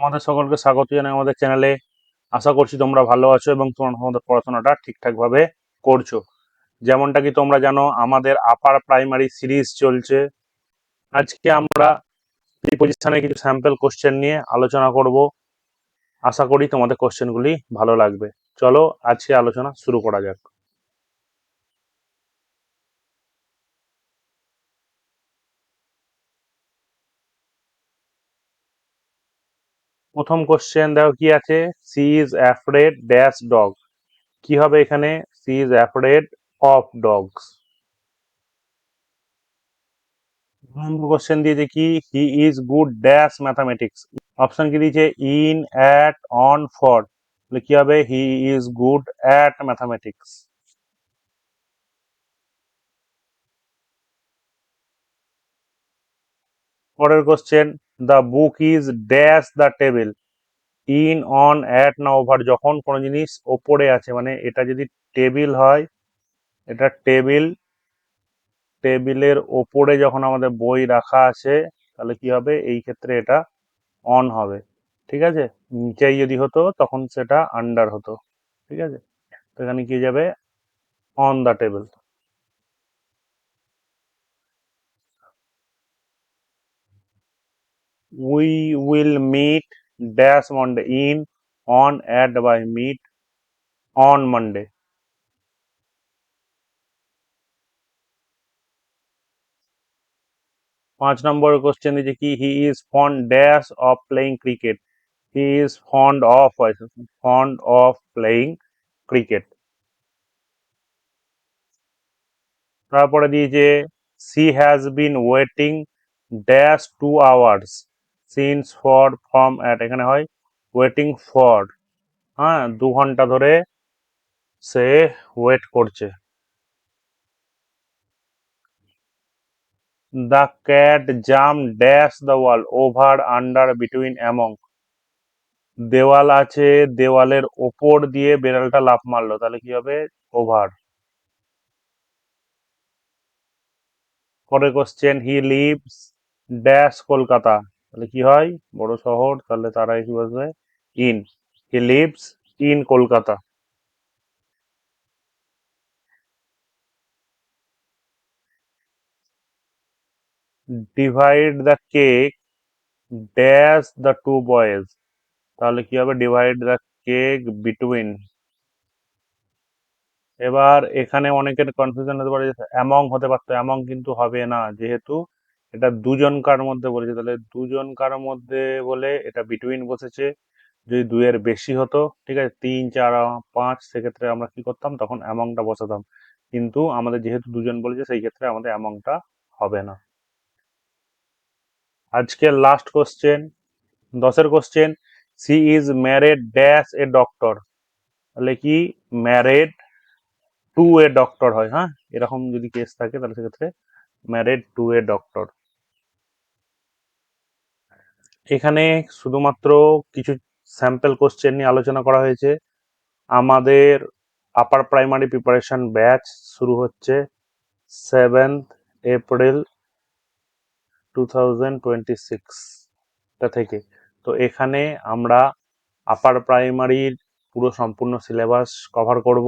তোমাদের সকলকে স্বাগত জানাই আমাদের চ্যানেলে। আশা করছি তোমরা ভালো আছো এবং তোমাদের পড়াশোনাটা ঠিকঠাকভাবে করছো। যেমনটা কি তোমরা জানো, আমাদের আপার প্রাইমারি সিরিজ চলছে। আজকে আমরা প্রিপজিশনে কিছু স্যাম্পল কোশ্চেন নিয়ে আলোচনা করব। আশা করি তোমাদের কোশ্চেনগুলি ভালো লাগবে। চলো আজকে আলোচনা শুরু করা যাক। প্রথম কোশ্চেন দেখো কি আছে, she is afraid dash dog. কি হবে এখানে? She is afraid of dogs. Question দিয়েছে কি, he is good dash mathematics. Option কি দিয়েছে? In, at, on, for. তাহলে কি হবে? He is good at mathematics. পরের question, the book is dash the table. In, on, at না over. যখন কোনো জিনিস ওপরে আছে, মানে এটা যদি টেবিল হয়, এটা টেবিল, টেবিলের ওপরে যখন আমাদের বই রাখা আছে, তাহলে কি হবে? এই ক্ষেত্রে এটা অন হবে। ঠিক আছে, নিচেই যদি হতো তখন সেটা আন্ডার হতো। ঠিক আছে, তো এখানে কি যাবে? On the table. We will meet dash Monday. In, on, at by meet on Monday. 5 number question দিয়েছে কি, he is fond dash of playing cricket. He is fond of playing cricket. তারপরে দিয়েছে she has been waiting dash 2 hours since for from at. এখানে হয় waiting for, হ্যাঁ, 2 ঘন্টা ধরে সে wait করছে। The cat jump dash the wall over under between among. দেওয়াল আছে, দেওয়ালের ওপর দিয়ে বেড়ালটা লাফ মারলো, তাহলে কি হবে? ওভার। পরের question, he lives dash Kolkata. তাহলে কি হয়? বড় শহর, তাহলে তারা কি বলবে? In. He lives in Kolkata. Divide the cake dash the two boys. তাহলে কি হবে? Divide the cake between. এবার এখানে অনেকের কনফিউশন হতে পারে, অ্যামং হতে পারতো, অ্যামং কিন্তু হবে না, যেহেতু এটা দুজনকার মধ্যে বলেছে। তাহলে দুজনকার মধ্যে বলে এটা বিটুইন বসেছে। যদি দুইয়ের বেশি হতো, ঠিক আছে, 3, 4, 5, সেক্ষেত্রে আমরা কি করতাম? তখন অ্যামংটা বসাতাম। কিন্তু আমাদের যেহেতু দুজন বলেছে, সেই ক্ষেত্রে আমাদের অ্যামংটা হবে না। আজকের লাস্ট কোশ্চেন, 10এর question, she is married dash a doctor. তাহলে কি? ম্যারেড টু এ ডক্টর হয়, হ্যাঁ, এরকম যদি কেস থাকে তাহলে সেক্ষেত্রে ম্যারেড টু এ ডক্টর। এখানে শুধুমাত্র কিছু স্যাম্পল কোশ্চেন নিয়ে আলোচনা করা হয়েছে। আমাদের আপার প্রাইমারি প্রিপারেশন ব্যাচ শুরু হচ্ছে 7 এপ্রিল 2026 থেকে। তো এখানে আমরা আপার প্রাইমারির পুরো সম্পূর্ণ সিলেবাস কভার করব।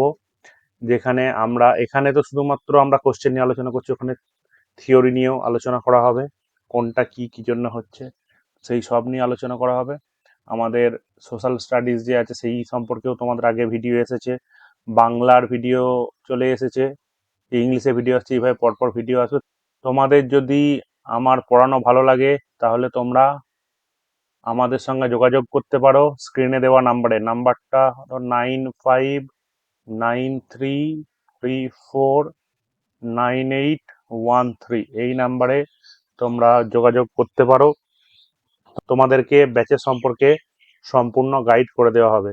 যেখানে আমরা এখানে তো শুধুমাত্র আমরা কোশ্চেন নিয়ে আলোচনা করছি, ওখানে থিওরি নিয়েও আলোচনা করা হবে, কোনটা কি কি জন্য হচ্ছে সেই সব নিয়ে আলোচনা করা হবে। আমাদের সোশ্যাল স্টাডিজ যে আছে সেই সম্পর্কেও তোমাদের আগে ভিডিও এসেছে, বাংলার ভিডিও চলে এসেছে, ইংলিশে ভিডিও আসছে, এইভাবে পরপর ভিডিও আসবে। তোমাদের যদি আমার পড়ানো ভালো লাগে, তাহলে তোমরা আমাদের সঙ্গে যোগাযোগ করতে পারো স্ক্রিনে দেওয়া নাম্বারে। নাম্বারটা 9593349813। এই নাম্বারে তোমরা যোগাযোগ করতে পারো। তোমাদেরকে ব্যাচের সম্পর্কে সম্পূর্ণ গাইড করে দেওয়া হবে।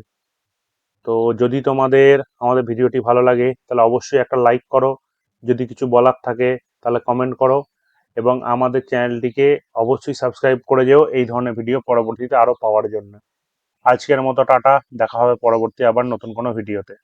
তো যদি তোমাদের আমাদের ভিডিওটি ভালো লাগে, তাহলে অবশ্যই একটা লাইক করো। যদি কিছু বলার থাকে তাহলে কমেন্ট করো, এবং আমাদের চ্যানেলটিকে অবশ্যই সাবস্ক্রাইব করে যেও এই ধরনের ভিডিও পরবর্তীতে আরও পাওয়ার জন্য। আজকের মতো টাটা, দেখা হবে পরবর্তী আবার নতুন কোনো ভিডিওতে।